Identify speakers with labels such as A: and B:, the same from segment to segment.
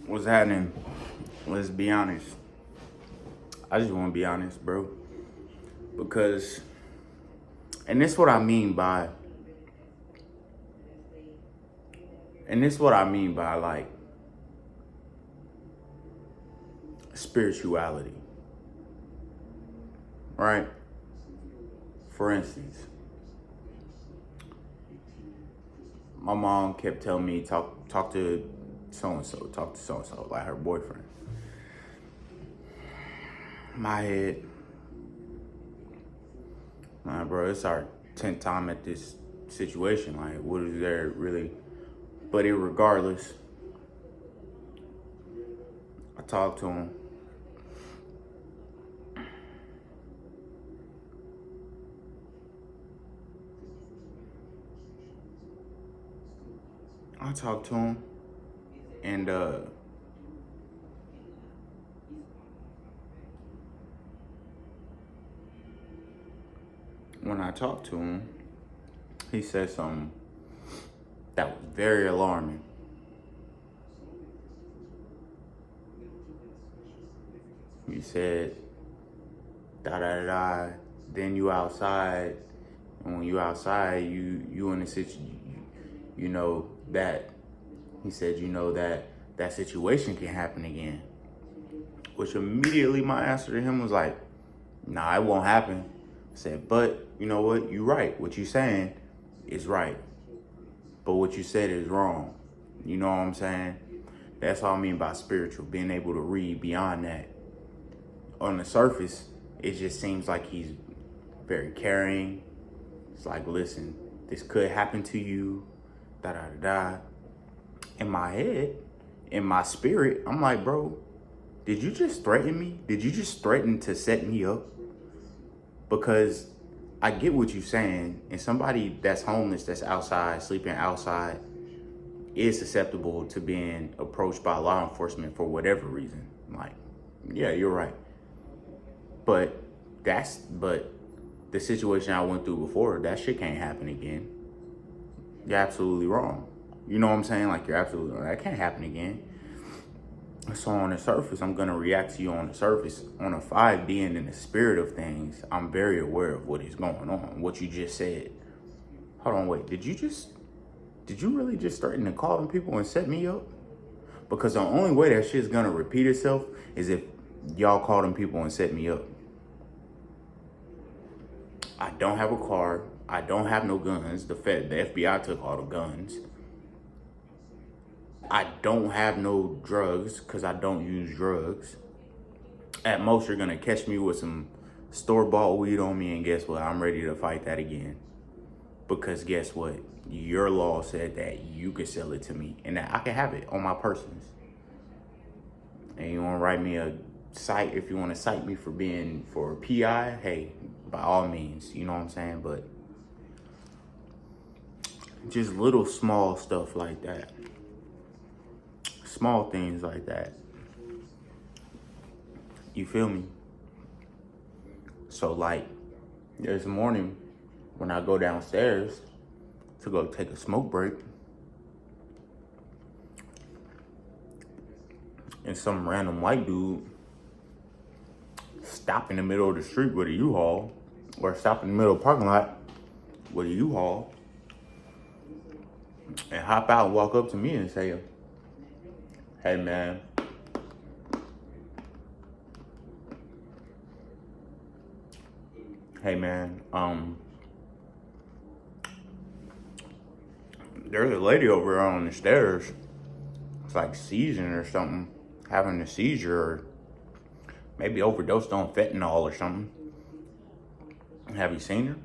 A: What's happening? Let's be honest. I just want to be honest, bro. Because, and this what I mean by, and this what I mean by like spirituality, right? For instance, my mom kept telling me talk to so and so, like her boyfriend. My head, bro, it's our 10th time at this situation. Like, what is there really? But regardless, I talked to him. And when I talked to him, he said something that was very alarming. He said, da da da da. Then you outside, and when you outside, you in a situation, you know that. He said, you know that situation can happen again. Which immediately my answer to him was like, nah, it won't happen. I said, but you know what? You're right. What you saying is right. But what you said is wrong. You know what I'm saying? That's all I mean by spiritual, being able to read beyond that. On the surface, it just seems like he's very caring. It's like, listen, this could happen to you, da da da da. In my head, in my spirit, I'm like, bro, did you just threaten me? Did you just threaten to set me up? Because I get what you're saying, and somebody that's homeless, that's outside, sleeping outside, is susceptible to being approached by law enforcement for whatever reason. Like, yeah, you're right. But the situation I went through before, that shit can't happen again. You're absolutely wrong. You know what I'm saying? Like, you're absolutely wrong. That can't happen again. So on the surface, I'm going to react to you on the surface. On a 5D and in the spirit of things, I'm very aware of what is going on, what you just said. Hold on, wait, did you really just threaten to call them people and set me up? Because the only way that shit's going to repeat itself is if y'all call them people and set me up. I don't have a car. I don't have no guns. The FBI took all the guns. I don't have no drugs because I don't use drugs. At most, you're going to catch me with some store-bought weed on me, and guess what? I'm ready to fight that again. Because guess what? Your law said that you could sell it to me and that I can have it on my persons. And you want to write me a cite, if you want to cite me for PI, hey, by all means, you know what I'm saying? But just little small stuff like that. Small things like that. You feel me? So like, this morning when I go downstairs to go take a smoke break, and some random white dude stop in the middle of the street with a U-Haul, or stop in the middle of the parking lot with a U-Haul, and hop out and walk up to me and say, hey man, there's a lady over there on the stairs. It's like seizing or something, having a seizure, or maybe overdosed on fentanyl or something. Have you seen her?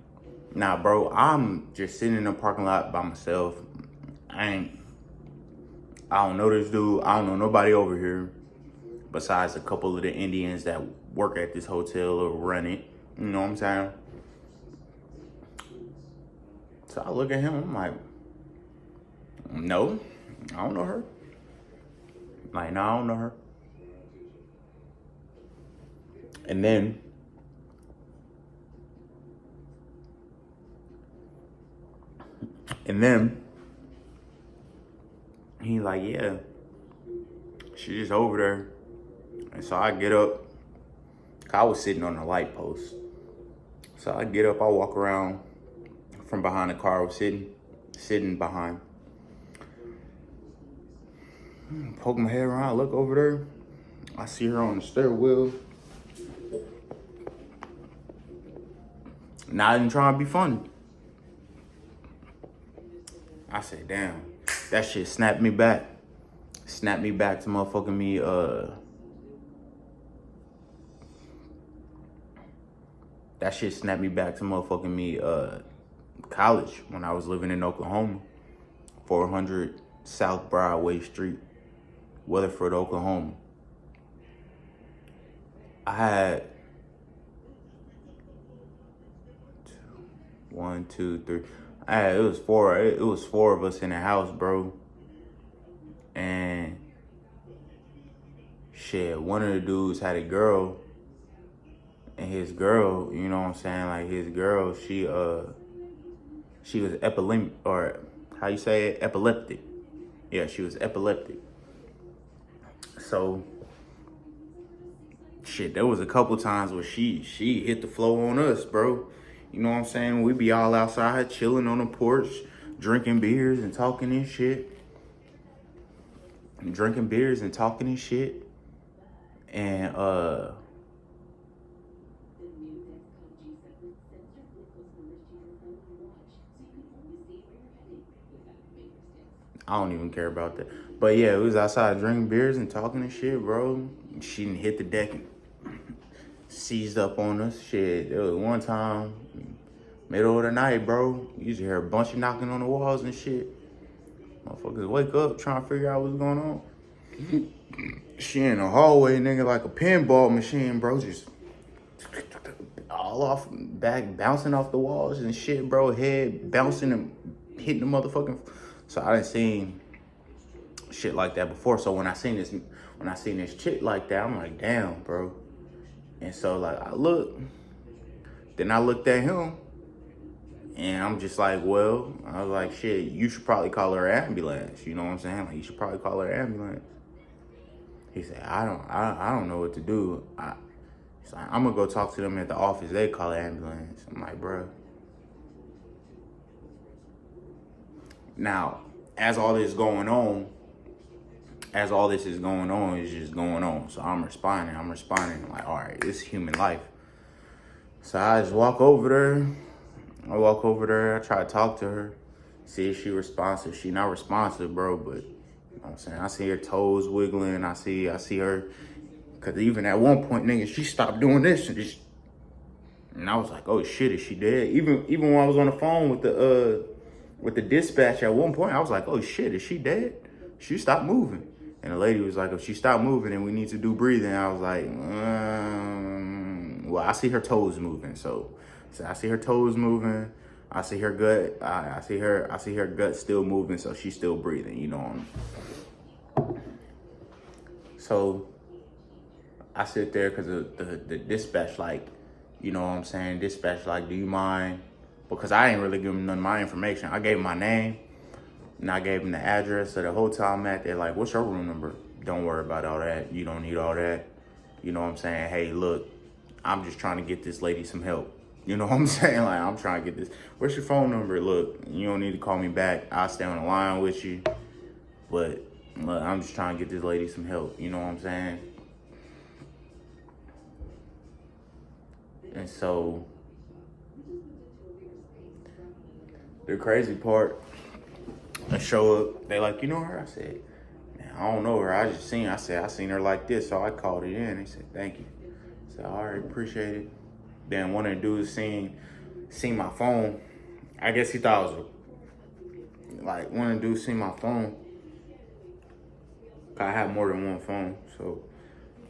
A: Nah, bro, I'm just sitting in the parking lot by myself. I don't know this dude. I don't know nobody over here besides a couple of the Indians that work at this hotel or run it. You know what I'm saying? So I look at him, I'm like, no, I don't know her. Like, no, I don't know her. And then he like, yeah, she just over there. And so I get up. I was sitting on the light post. So I get up, I walk around from behind the car I was sitting behind. Poke my head around, look over there. I see her on the stairwell. Not even trying to be funny. I said, damn, that shit snapped me back. Snapped me back to motherfucking me, that shit snapped me back to motherfucking me, college when I was living in Oklahoma. 400 South Broadway Street, Weatherford, Oklahoma. I had 1, 2, 3. It was four of us in the house, bro. And shit, one of the dudes had a girl, and his girl, you know what I'm saying? Like his girl, she was epileptic, or how you say it? Epileptic. Yeah, she was epileptic. So shit, there was a couple times where she hit the floor on us, bro. You know what I'm saying? We be all outside chilling on the porch, drinking beers and talking and shit. And I don't even care about that. But yeah, we was outside drinking beers and talking and shit, bro. She didn't hit the deck and seized up on us. Shit, there was one time, middle of the night, bro. You used to hear a bunch of knocking on the walls and shit. Motherfuckers wake up trying to figure out what's going on. She in the hallway, nigga, like a pinball machine, bro. Just all off back, bouncing off the walls and shit, bro. Head bouncing and hitting the motherfucking. So I didn't seen shit like that before. So when I seen this chick like that, I'm like, damn, bro. And so like I looked at him, and I'm just like, well, I was like, shit, you should probably call her an ambulance. You know what I'm saying? Like, you should probably call her an ambulance. He said, I don't know what to do. He's like, I'm gonna go talk to them at the office. They call an ambulance. I'm like, bro. Now, as all this is going on, it's just going on. So I'm responding. I'm like, all right, it's human life. So I just walk over there. I try to talk to her, see if she responsive. She not responsive, bro, but you know what I'm saying? I see her toes wiggling. I see her, because even at one point, nigga, she stopped doing this and I was like, oh shit, is she dead? Even when I was on the phone with the dispatch at one point, I was like, oh shit, is she dead? She stopped moving. And the lady was like, if she stopped moving, then we need to do breathing. I was like, well, I see her toes moving. So I see her toes moving. I see her gut. I see her gut still moving. So she's still breathing, you know. So I sit there because the dispatch, like, you know what I'm saying? Dispatch, like, do you mind? Because I ain't really give them none of my information. I gave them my name, and I gave them the address of the hotel I'm at. They're like, what's your room number? Don't worry about all that. You don't need all that. You know what I'm saying? Hey, look, I'm just trying to get this lady some help. You know what I'm saying? Like, I'm trying to get this. What's your phone number? Look, you don't need to call me back. I'll stay on the line with you. But, look, I'm just trying to get this lady some help. You know what I'm saying? And so the crazy part, I show up, they like, you know her? I said, man, I don't know her. I seen her like this, so I called it in. They said, thank you. I said, all right, appreciate it. Then one of the dudes seen my phone. I guess he thought it was one of the dudes seen my phone. I have more than one phone, so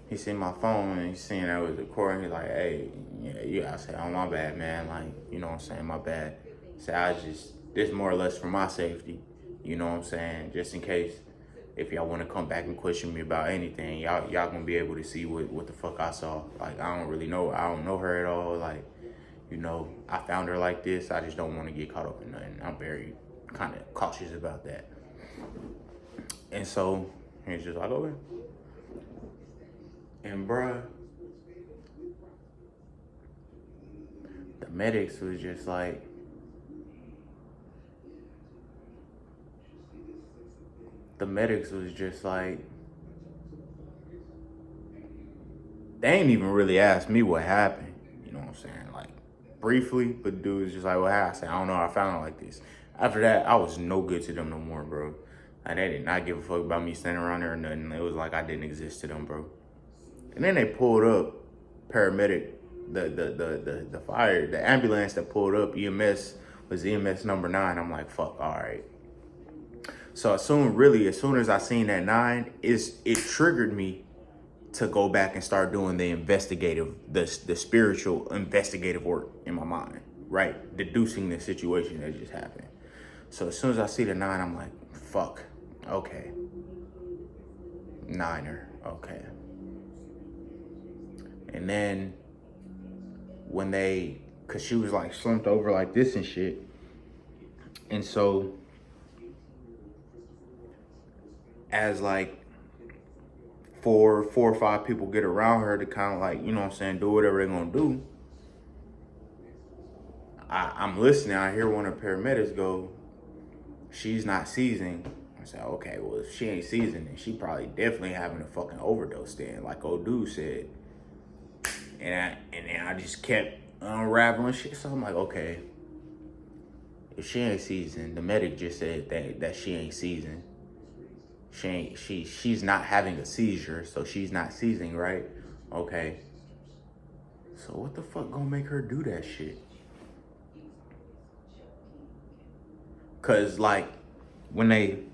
A: he seen my phone and he seen I was recording. He's like, hey, yeah. I said, oh, my bad, man. Like, you know what I'm saying? My bad. So this more or less for my safety. You know what I'm saying? Just in case, if y'all want to come back and question me about anything, y'all gonna be able to see what the fuck I saw. Like, I don't know her at all. Like, you know, I found her like this. I just don't want to get caught up in nothing. I'm very kind of cautious about that. And so he's just like, okay. And bruh, the medics was just like, they ain't even really asked me what happened. You know what I'm saying? Like, briefly, but dude was just like, what happened? I said, I don't know, I found it like this. After that, I was no good to them no more, bro. Like, they did not give a fuck about me standing around there or nothing. It was like I didn't exist to them, bro. And then they pulled up paramedic, the fire, the ambulance that pulled up, EMS, was EMS number 9. I'm like, fuck, all right. So as soon as I seen that 9, it triggered me to go back and start doing the spiritual investigative work in my mind, right? Deducing the situation that just happened. So as soon as I see the 9, I'm like, fuck, okay. 9er, okay. And then cause she was like slumped over like this and shit. And so as like four or 5 people get around her to kind of like, you know what I'm saying, do whatever they're gonna do, I'm listening. I hear one of the paramedics go, she's not seizing. I said, okay, well, if she ain't seizing, then she probably definitely having a fucking overdose then, like old dude said. And then I just kept unraveling shit. So I'm like, okay, if she ain't seizing, the medic just said that she ain't seizing. She's not having a seizure, so she's not seizing, right? Okay. So what the fuck gonna make her do that shit? Cause like when they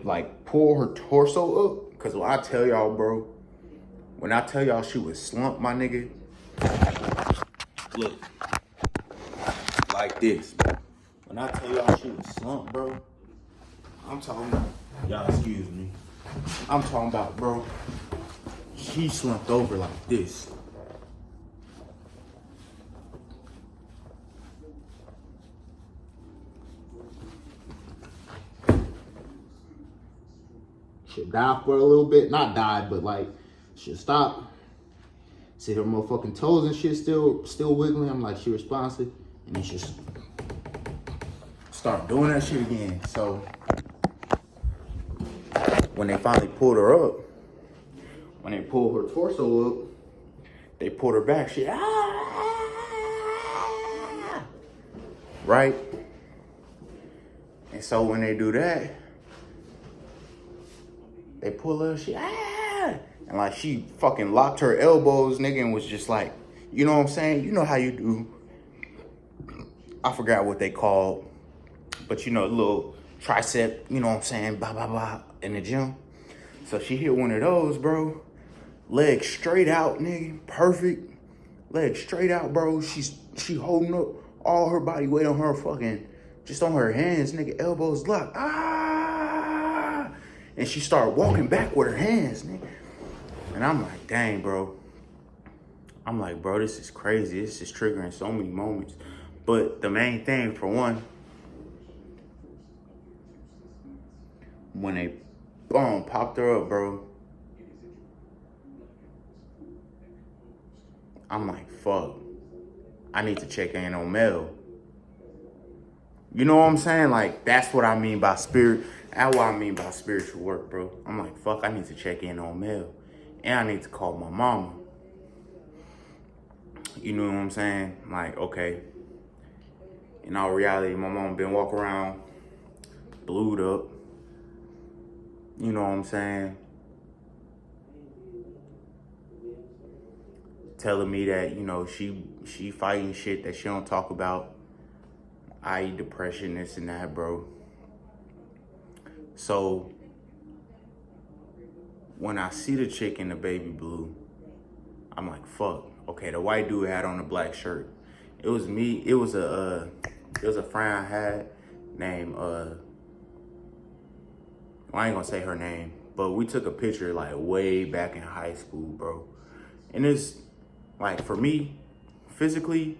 A: like pull her torso up, cause when I tell y'all, bro, when I tell y'all she was slumped, my nigga, look, like this, bro. When I tell y'all she was slumped, bro, I'm talking about, y'all excuse me, I'm talking about, bro, she slumped over like this. She'll die for a little bit, not die, but like, she'll stop. See her motherfucking toes and shit still wiggling. I'm like, she responsive, and then she'll start doing that shit again. So when they finally pulled her up, when they pulled her torso up, they pulled her back. She right? And so when they do that, they pull her, and like she fucking locked her elbows, nigga, and was just like, you know what I'm saying? You know how you do. I forgot what they called, but you know, a little tricep, you know what I'm saying? Blah, blah, blah, in the gym. So she hit one of those, bro. Legs straight out, nigga. Perfect. Legs straight out, bro. She holding up all her body weight on her fucking, just on her hands, nigga. Elbows locked. And she started walking back with her hands, nigga. And I'm like, dang, bro. I'm like, bro, this is crazy. This is triggering so many moments. But the main thing, for one, when they popped her up, bro, I'm like, fuck. I need to check in on Mel. You know what I'm saying? Like, that's what I mean by spirit. That's what I mean by spiritual work, bro. I'm like, fuck, I need to check in on Mel. And I need to call my mama. You know what I'm saying? Like, okay. In all reality, my mom been walking around blued up. You know what I'm saying? Telling me that, you know, she fighting shit that she don't talk about. I.e. depression, this and that, bro. So when I see the chick in the baby blue, I'm like, fuck. Okay, the white dude had on the black shirt. It was me. It was a friend I had named I ain't gonna say her name, but we took a picture like way back in high school, bro. And it's like, for me, physically,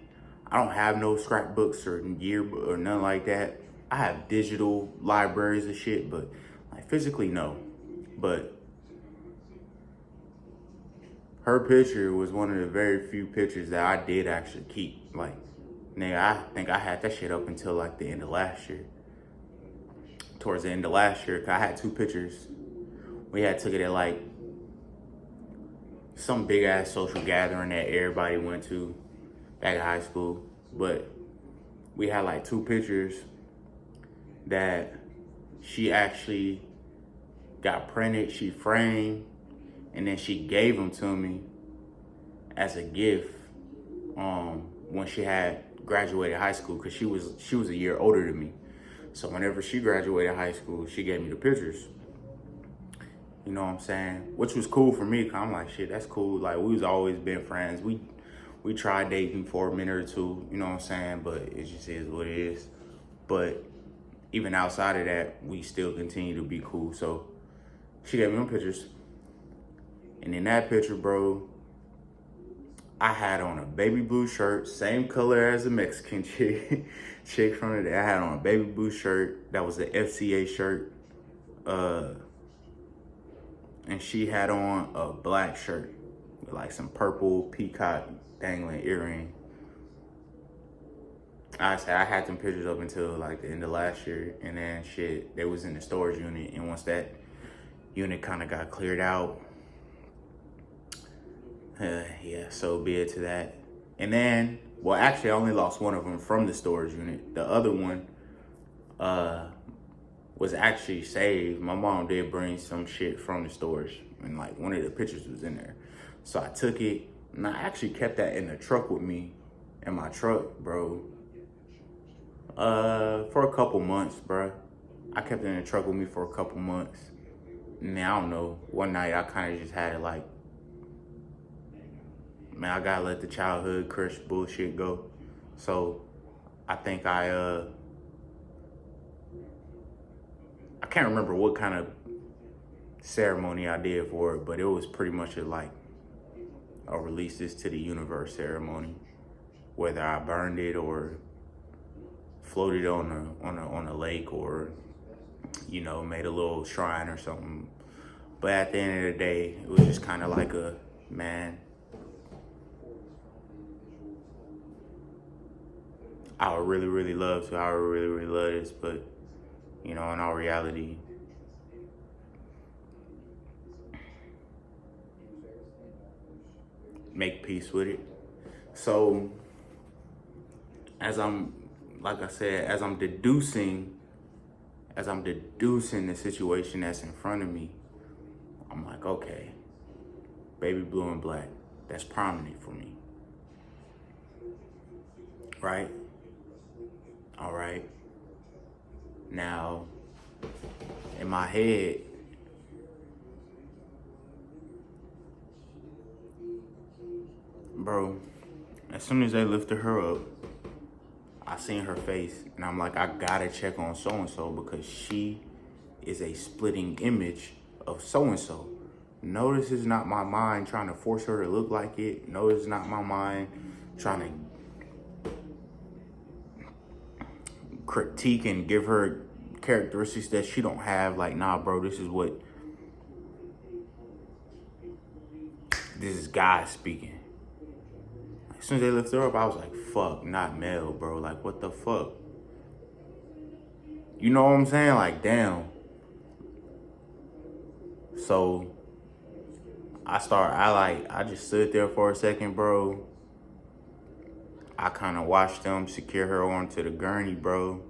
A: I don't have no scrapbooks or yearbook or nothing like that. I have digital libraries and shit, but like physically, no. But her picture was one of the very few pictures that I did actually keep. Like, nigga, I think I had that shit up until like the end of last year. Towards the end of last year, 'cause I had 2 pictures. We had took it at like some big ass social gathering that everybody went to back in high school. But we had like 2 pictures that she actually got printed, she framed, and then she gave them to me as a gift when she had graduated high school, because she was a year older than me. So whenever she graduated high school, she gave me the pictures. You know what I'm saying? Which was cool for me, because I'm like, shit, that's cool. Like, we was always been friends. We tried dating for a minute or two, you know what I'm saying? But it just is what it is. But even outside of that, we still continue to be cool. So she gave me them pictures. And in that picture, bro, I had on a baby blue shirt, same color as the Mexican chick from the day. I had on a baby blue shirt. That was the FCA shirt. And she had on a black shirt with like some purple peacock dangling earring. I said I had them pictures up until like the end of last year, and then shit, they was in the storage unit, and once that unit kind of got cleared out, yeah, so be it to that. And then, well, actually, I only lost one of them from the storage unit. The other one was actually saved. My mom did bring some shit from the storage, and like one of the pictures was in there. So I took it, and I actually kept that in the truck with me, in my truck, bro. For a couple months, bro. I kept it in the truck with me for a couple months. And then, I don't know, one night I kind of just had it like, man, I gotta let the childhood crush bullshit go. So I think I can't remember what kind of ceremony I did for it, but it was pretty much like a release this to the universe ceremony. Whether I burned it or floated on a lake, or, you know, made a little shrine or something. But at the end of the day, it was just kind of like a, man, I would really, really love to. I would really, really love this, but, you know, in all reality, make peace with it. So, like I said, as I'm deducing the situation that's in front of me, I'm like, okay, baby blue and black, that's prominent for me. Right? All right. Now, in my head, bro, as soon as they lifted her up, I seen her face, and I'm like, I gotta check on so-and-so, because she is a splitting image of so-and-so. No, this is not my mind trying to force her to look like it. No, this is not my mind trying to critique and give her characteristics that she don't have. Like, nah, bro, this is God speaking. As soon as they lifted her up, I was like, fuck, not Mel, bro. Like, what the fuck? You know what I'm saying? Like, damn. So I just stood there for a second, bro. I kind of watched them secure her onto the gurney, bro.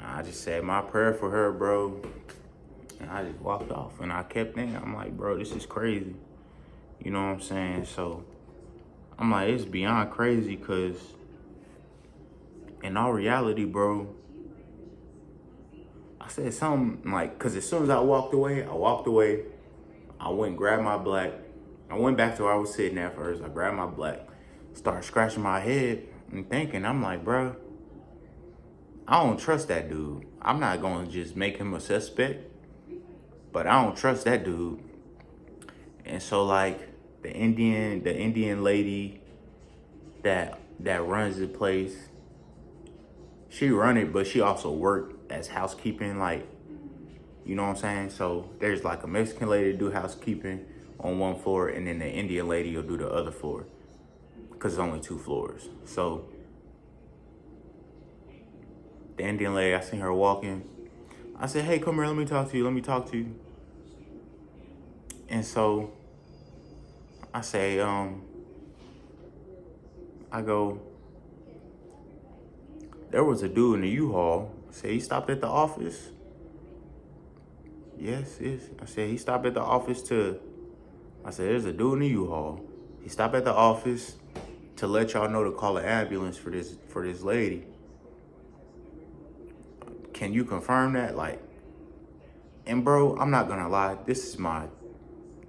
A: I just said my prayer for her, bro. And I just walked off, and I kept thinking, I'm like, bro, this is crazy. You know what I'm saying? So I'm like, it's beyond crazy, because in all reality, bro, I said something like, because as soon as I walked away, I went and grabbed my black. I went back to where I was sitting at first. I grabbed my black, started scratching my head and thinking, I'm like, bro, I don't trust that dude. I'm not going to just make him a suspect, but I don't trust that dude. And so, like, the Indian lady that runs the place, she run it, but she also worked as housekeeping, like, you know what I'm saying? So there's like a Mexican lady to do housekeeping on one floor, and then the Indian lady will do the other floor, because it's only 2 floors. So the Indian lady, I seen her walking. I said, hey, come here, let me talk to you, let me talk to you. And so I say, I go, there was a dude in the U-Haul. I said, he stopped at the office. Yes. I said, he stopped at the office I said, there's a dude in the U-Haul. He stopped at the office to let y'all know to call an ambulance for this lady. Can you confirm that? Like, and bro, I'm not gonna lie, this is my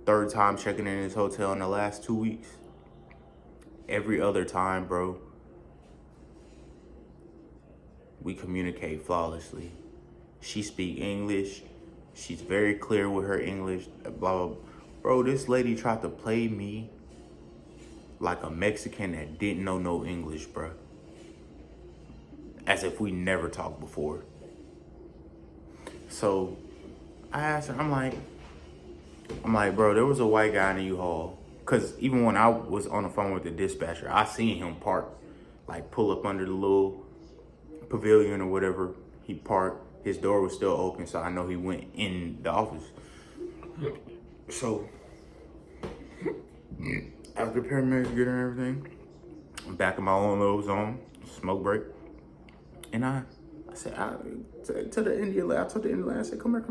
A: 3rd time checking in this hotel in the last 2 weeks. Every other time, bro, we communicate flawlessly. She speak English. She's very clear with her English, blah, blah, blah. Bro, this lady tried to play me like a Mexican that didn't know no English, bro. As if we never talked before. So I asked her, I'm like, bro, there was a white guy in the U-Haul. Cause even when I was on the phone with the dispatcher, I seen him park, like pull up under the little pavilion or whatever. He parked, his door was still open, so I know he went in the office. So after paramedics get and everything, I'm back in my own little zone, smoke break. And I said, to the Indian lady, I told the Indian lady, I said, come here.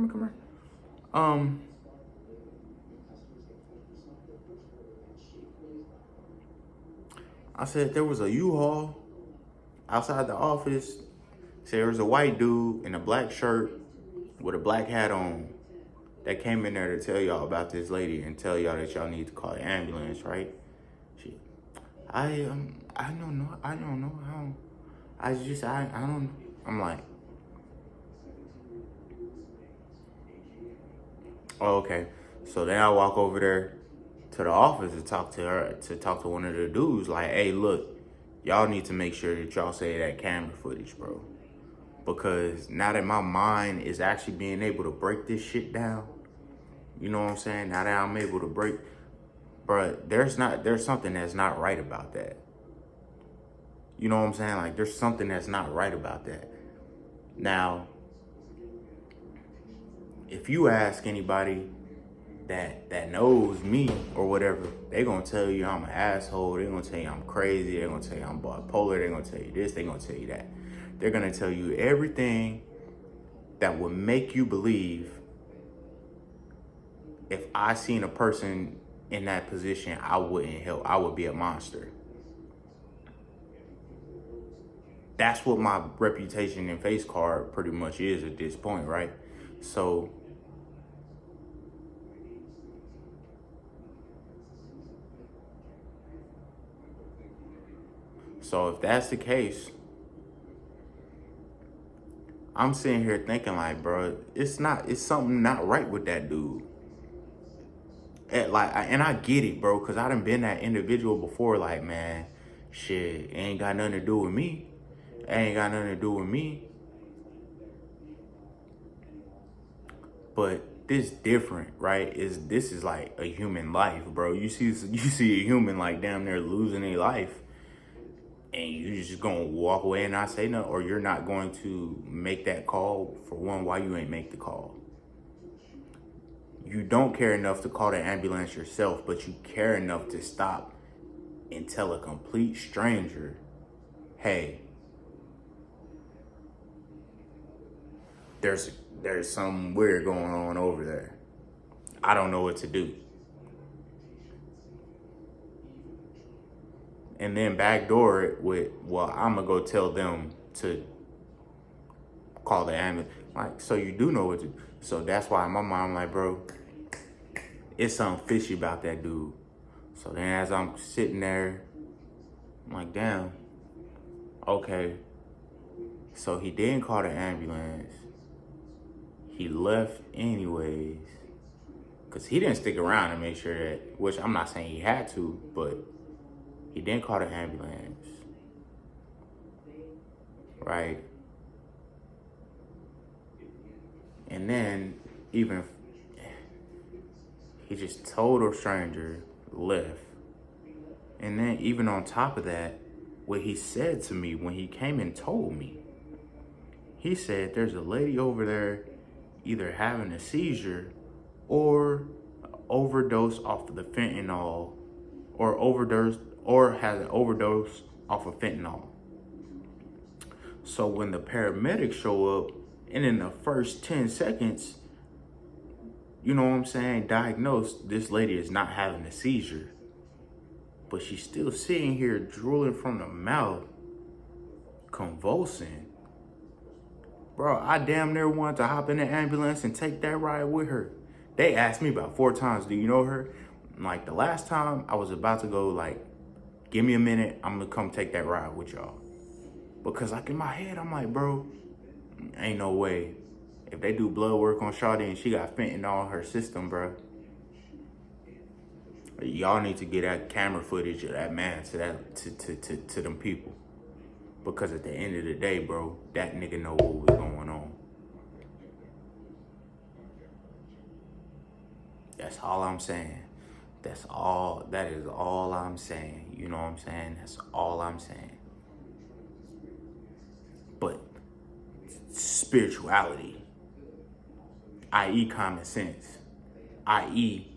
A: I said, there was a U-Haul outside the office. Said there was a white dude in a black shirt with a black hat on that came in there to tell y'all about this lady and tell y'all that y'all need to call the ambulance, right? I don't know how. I don't know. I'm like, oh, okay. So then I walk over there to the office to talk to one of the dudes. Like, hey, look, y'all need to make sure that y'all say that camera footage, bro. Because now that my mind is actually being able to break this shit down, you know what I'm saying? Now that I'm able to break, bro, there's something that's not right about that. You know what I'm saying? Like, there's something that's not right about that. Now, if you ask anybody that knows me or whatever, they gonna tell you I'm an asshole. They're gonna tell you I'm crazy. They're gonna tell you I'm bipolar. They're gonna tell you this. They're gonna tell you that. They're gonna tell you everything that would make you believe if I seen a person in that position, I wouldn't help. I would be a monster. That's what my reputation and face card pretty much is at this point, right? So if that's the case, I'm sitting here thinking like, bro, it's something not right with that dude. And I get it, bro, because I done been that individual before. Like, man, shit, it ain't got nothing to do with me. It ain't got nothing to do with me. But this different, right? This is like a human life, bro. You see a human like damn near losing their life, and you just gonna walk away and not say no, or you're not going to make that call. For one, why you ain't make the call? You don't care enough to call the ambulance yourself, but you care enough to stop and tell a complete stranger, hey, there's something weird going on over there. I don't know what to do. And then backdoor it with, well, I'm gonna go tell them to call the ambulance. Like, so you do know what to do. So that's why in my mind, I'm like, bro, it's something fishy about that dude. So then as I'm sitting there, I'm like, damn, okay. So he didn't call the ambulance. He left anyways. Because he didn't stick around to make sure that, which I'm not saying he had to, but he didn't call the ambulance. Right? And then even He just total stranger left. And then even on top of that, what he said to me when he came and told me, he said there's a lady over there either having a seizure or overdose off of the fentanyl, or has an overdose off of fentanyl. So when the paramedics show up, and in the first 10 seconds, you know what I'm saying, diagnose this lady is not having a seizure, but she's still sitting here drooling from the mouth, convulsing. Bro, I damn near wanted to hop in the ambulance and take that ride with her. They asked me about 4 times, do you know her? Like the last time I was about to go, like, give me a minute, I'm gonna come take that ride with y'all. Because like in my head, I'm like, bro, ain't no way. If they do blood work on Shawty and she got fentanyl in her system, bro, y'all need to get that camera footage of that man to them people. Because at the end of the day, bro, that nigga know what was going on. That's all I'm saying. That is all I'm saying. You know what I'm saying? That's all I'm saying. But spirituality, i.e. common sense, i.e.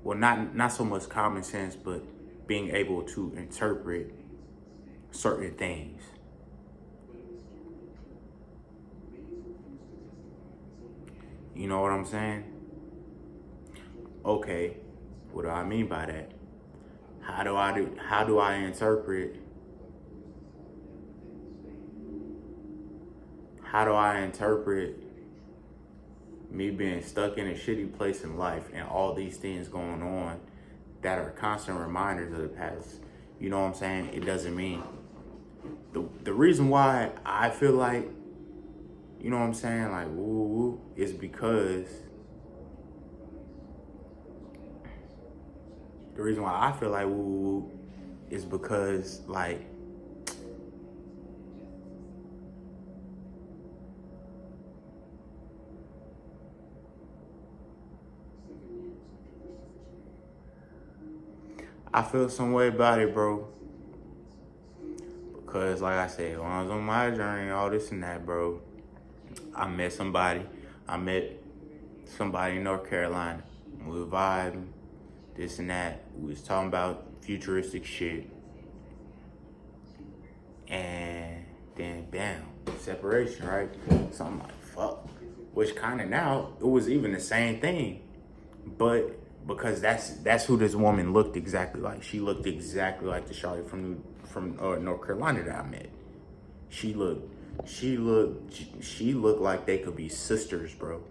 A: well, not so much common sense, but being able to interpret certain things. You know what I'm saying? Okay, what do I mean by that? How do I interpret me being stuck in a shitty place in life and all these things going on that are constant reminders of the past? You know what I'm saying? It doesn't mean the reason why I feel like, you know what I'm saying, like woo is because the reason why I feel like woo is because, like, I feel some way about it, bro. Because like I said, when I was on my journey, all this and that, bro, I met somebody in North Carolina. We were vibing, this and that. We was talking about futuristic shit. And then bam, separation, right? So I'm like, fuck. Which kind of now, it was even the same thing. But because that's who this woman looked exactly like. She looked exactly like the shawty from North Carolina that I met. She looked like they could be sisters, bro.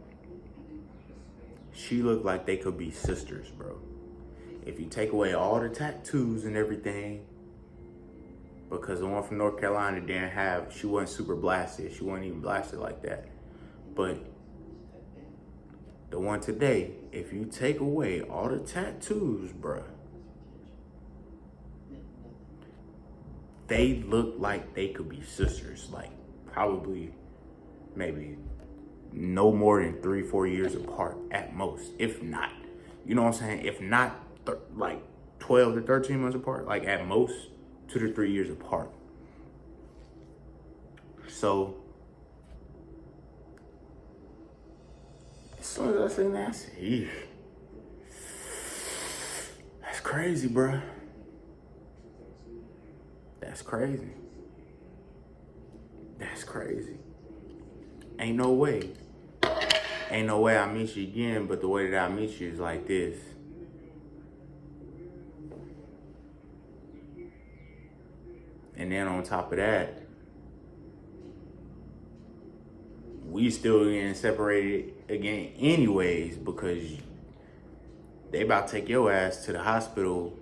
A: She looked like they could be sisters, bro. If you take away all the tattoos and everything, because the one from North Carolina she wasn't super blasted. She wasn't even blasted like that. But the one today, if you take away all the tattoos, bruh, they look like they could be sisters. Like, probably, maybe no more than 3-4 years apart at most, if not. You know what I'm saying? If not, like 12 to 13 months apart, like at most 2 to 3 years apart. So as soon as I seen that, I said, eesh, that's crazy, bro. That's crazy. That's crazy. Ain't no way I meet you again, but the way that I meet you is like this. And then on top of that, we still getting separated again anyways, because they about to take your ass to the hospital.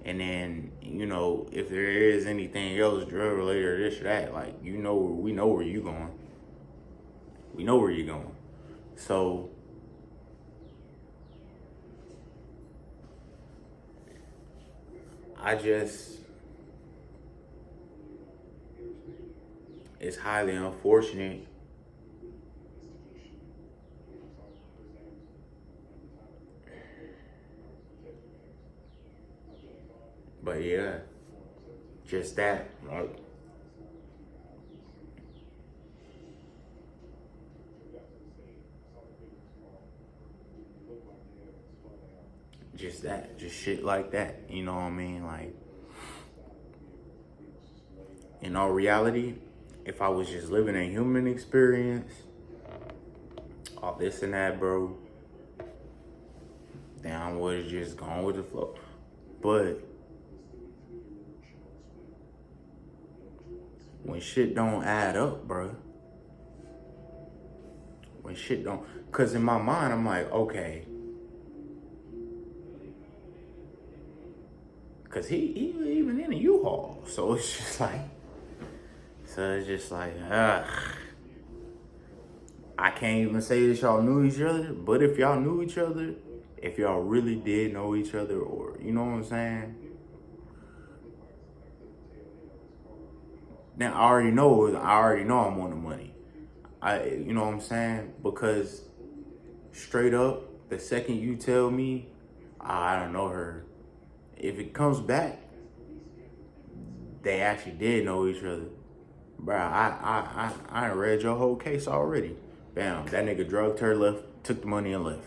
A: And then, you know, if there is anything else drug related or this or that, like, we know where you going. We know where you're going. So it's highly unfortunate But yeah, just that. Just that. Just shit like that. You know what I mean? Like, in all reality, if I was just living a human experience, all this and that, bro, then I would have just gone with the flow. But when shit don't add up, bro, when shit don't, cause in my mind I'm like, okay, cause he even in a U-Haul, so it's just like, ugh. I can't even say that y'all knew each other, but if y'all knew each other, if y'all really did know each other, or you know what I'm saying, then I already know I'm on the money. You know what I'm saying? Because straight up, the second you tell me, I don't know her, if it comes back, they actually did know each other. Bruh, I read your whole case already. Bam, that nigga drugged her, left, took the money and left.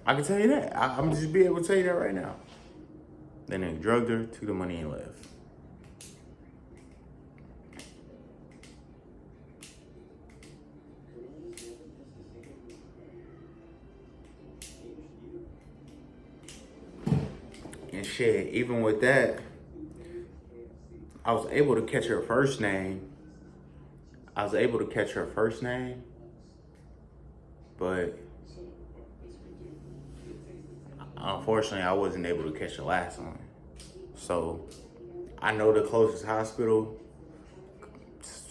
A: I can tell you that. I'm just be able to tell you that right now. That nigga drugged her, took the money and left. And shit, even with that, I was able to catch her first name. But unfortunately, I wasn't able to catch the last one. So I know the closest hospital.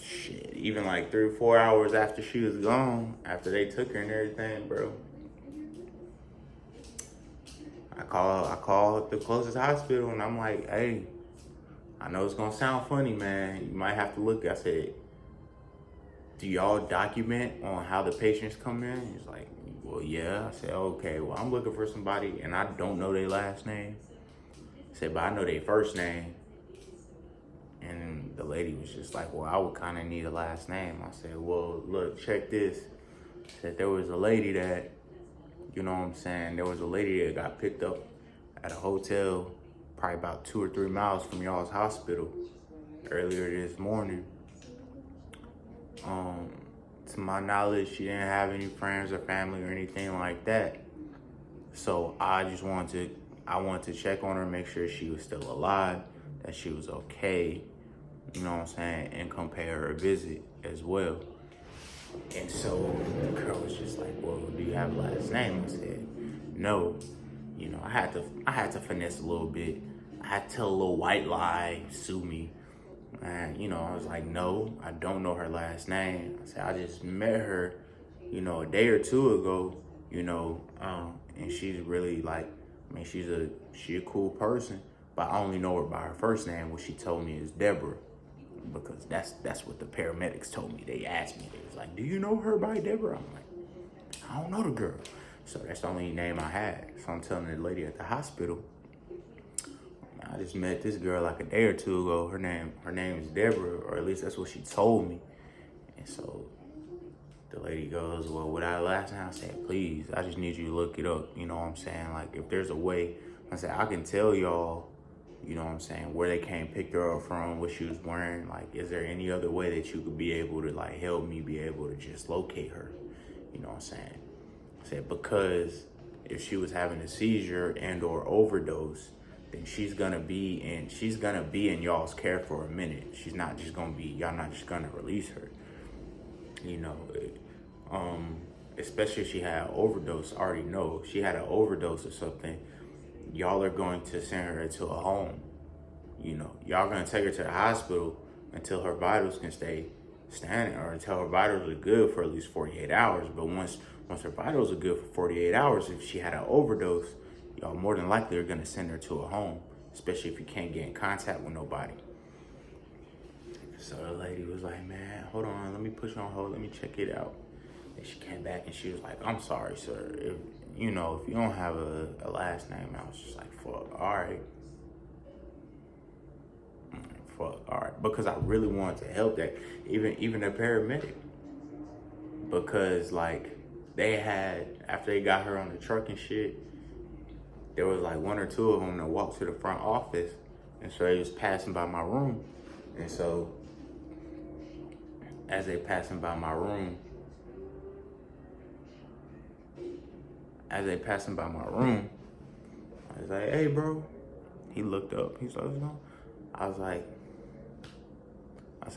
A: Shit, even like 3 or 4 hours after she was gone, after they took her and everything, bro. I called the closest hospital and I'm like, hey, I know it's gonna sound funny, man. You might have to look. I said, do y'all document on how the patients come in? He's like, well, yeah. I said, okay, well, I'm looking for somebody and I don't know their last name. I said, but I know their first name. And the lady was just like, well, I would kind of need a last name. I said, well, look, check this. I said, there was a lady that, you know what I'm saying? There was a lady that got picked up at a hotel probably about 2 or 3 miles from y'all's hospital earlier this morning. To my knowledge, she didn't have any friends or family or anything like that. So I wanted to check on her, make sure she was still alive, that she was okay, you know what I'm saying, and come pay her a visit as well. And so the girl was just like, well, do you have a last name? I said, no. You know, I had to finesse a little bit. I had to tell a little white lie, sue me. And, you know, I was like, no, I don't know her last name. I said, I just met her, you know, a day or two ago, you know, and she's really like, I mean, she a cool person, but I only know her by her first name. What she told me is Deborah, because that's what the paramedics told me. They asked me, they was like, do you know her by Deborah? I'm like, I don't know the girl. So that's the only name I had. So I'm telling the lady at the hospital, I just met this girl like a day or two ago. Her name is Deborah, or at least that's what she told me. And so the lady goes, well, without last name, I said, please, I just need you to look it up. You know what I'm saying? Like, if there's a way, I said, I can tell y'all, you know what I'm saying, where they came pick her up from, what she was wearing. Like, is there any other way that you could be able to, like, help me be able to just locate her? You know what I'm saying? I said, because if she was having a seizure and or overdose, then she's gonna be in y'all's care for a minute. She's not just gonna be, y'all not just gonna release her. You know, especially if she had an overdose. I already know if she had an overdose or something, y'all are going to send her to a home. You know, y'all gonna take her to the hospital until her vitals can stay standing, or until her vitals are good for at least 48 hours. But once her vitals are good for 48 hours, if she had an overdose, y'all more than likely are gonna send her to a home, especially if you can't get in contact with nobody. So the lady was like, man, hold on, let me put you on hold, let me check it out. And she came back and she was like, I'm sorry, sir. If you know, if you don't have a last name, I was just like, fuck, all right. Fuck, all right. Because I really wanted to help that, even a paramedic. Because like they had, after they got her on the truck and shit, there was like one or two of them that walked to the front office, and so they was passing by my room. And so as they passing by my room, I was like, hey, bro. He looked up. He's like, what's going on? I was like,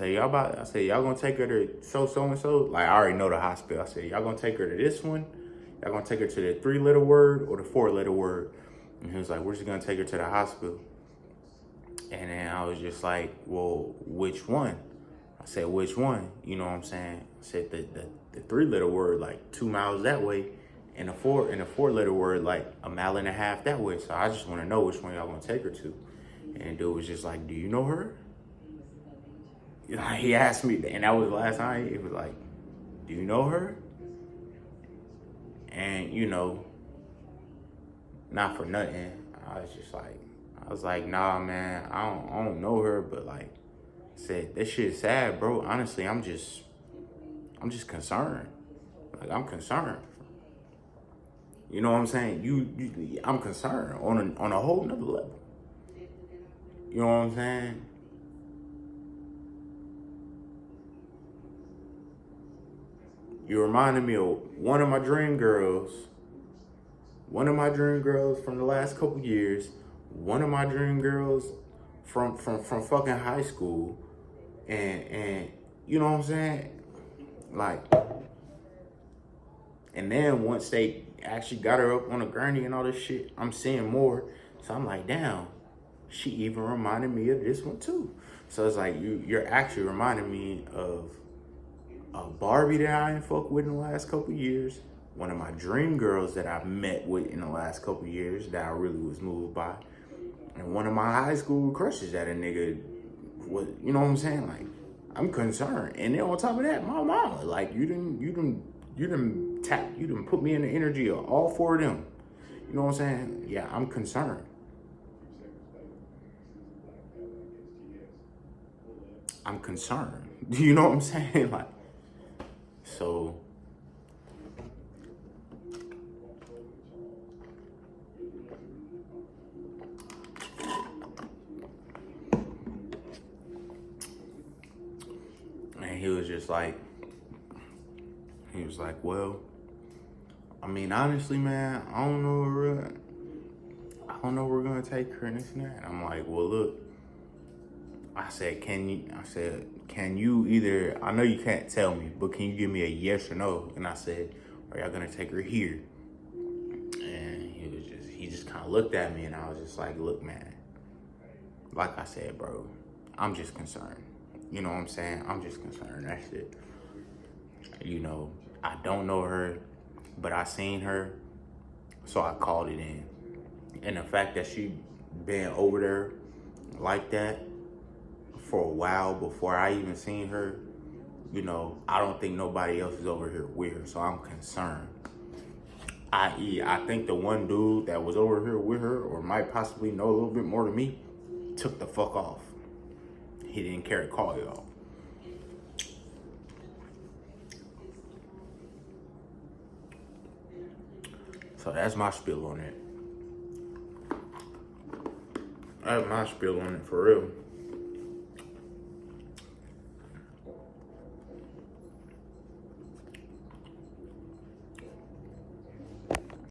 A: y'all gonna take her to so-and-so? Like, I already know the hospital. I said, y'all gonna take her to this one? Y'all gonna take her to the 3-letter word or the 4-letter word? And he was like, we're just gonna take her to the hospital. And then I was just like, well, which one? I said, which one? You know what I'm saying? I said the 3-letter word, like 2 miles that way, and the 4-letter word, like 1.5 miles that way. So I just want to know which one y'all gonna take her to. And dude was just like, do you know her? You know, he asked me, and that was the last time. He was like, do you know her? And you know, not for nothing, I was like, nah, man, I don't know her, but like I said, that shit is sad, bro. Honestly, I'm just concerned. Like, I'm concerned. You know what I'm saying? I'm concerned on a whole nother level. You know what I'm saying? You reminded me of one of my dream girls from the last couple years, one of my dream girls from fucking high school, and you know what I'm saying? Like, and then once they actually got her up on a gurney and all this shit, I'm seeing more. So I'm like, damn, she even reminded me of this one too. So it's like, you're actually reminding me of a Barbie that I ain't fuck with in the last couple years, one of my dream girls that I met with in the last couple years that I really was moved by, and one of my high school crushes that a nigga was, you know what I'm saying? Like, I'm concerned. And then on top of that, my mama, like, you didn't put me in the energy of all 4 of them. You know what I'm saying? Yeah, I'm concerned. I'm concerned. You know what I'm saying? Like, so and he was like, well, I mean, honestly, man, I don't know where we're gonna take her and this and that. And I'm like, well, look, I said, can you either, I know you can't tell me, but can you give me a yes or no? And I said, are y'all gonna take her here? And he just kind of looked at me, and I was just like, look, man, like I said, bro, I'm just concerned. You know what I'm saying? I'm just concerned. That's it. You know, I don't know her, but I seen her, so I called it in. And the fact that she been over there like that for a while before I even seen her, you know, I don't think nobody else is over here with her, so I'm concerned. I.e., I think the one dude that was over here with her, or might possibly know a little bit more than me, took the fuck off. He didn't care to call y'all. So that's my spiel on it. That's my spiel on it, for real.